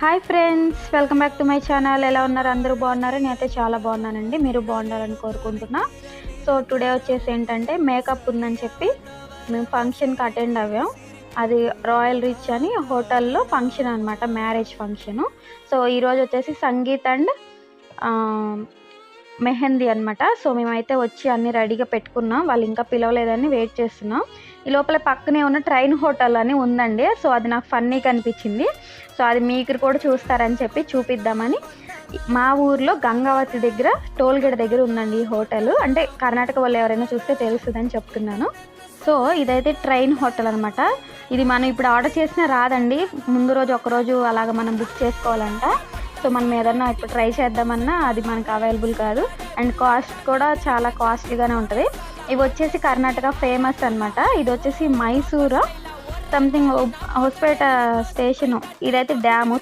Hi friends, welcome back to my channel. ఎలా ఉన్నారు? అందరూ బాగున్నారు? నేనైతే చాలా బాగున్నానండి. మీరు బాగుండాలని కోరుకుంటున్నా. సో టుడే వచ్చేసి ఏంటంటే మేకప్ ఉందని చెప్పి మేము ఫంక్షన్కి అటెండ్ అవ్వాం. అది రాయల్ రిచ్ అని హోటల్లో ఫంక్షన్ అనమాట, మ్యారేజ్ ఫంక్షను. సో ఈరోజు వచ్చేసి సంగీత్ అండ్ మెహందీ అనమాట. సో మేమైతే వచ్చి అన్నీ రెడీగా పెట్టుకున్నాం. వాళ్ళు ఇంకా పిలవలేదని వెయిట్ చేస్తున్నాం. ఈ లోపల పక్కనే ఉన్న ట్రైన్ హోటల్ అని ఉందండి. సో అది నాకు ఫన్నీగా అనిపించింది. సో అది మీకు కూడా చూస్తారని చెప్పి చూపిద్దామని మా ఊర్లో గంగావతి దగ్గర టోల్గేట్ దగ్గర ఉందండి ఈ హోటల్. అంటే కర్ణాటక వాళ్ళు ఎవరైనా చూస్తే తెలుస్తుందని చెప్తున్నాను. సో ఇదైతే ట్రైన్ హోటల్ అనమాట. ఇది మనం ఇప్పుడు ఆర్డర్ చేసినా రాదండి, ముందు రోజు ఒకరోజు అలాగ మనం బుక్ చేసుకోవాలంట. సో మనం ఏదన్నా ఇప్పుడు ట్రై చేద్దామన్నా అది మనకు అవైలబుల్ కాదు. అండ్ కాస్ట్ కూడా చాలా కాస్ట్లీగానే ఉంటుంది. ఇవి వచ్చేసి కర్ణాటక ఫేమస్ అనమాట. ఇది వచ్చేసి మైసూరు సంథింగ్ హోస్పేట స్టేషను. ఇదైతే డ్యాము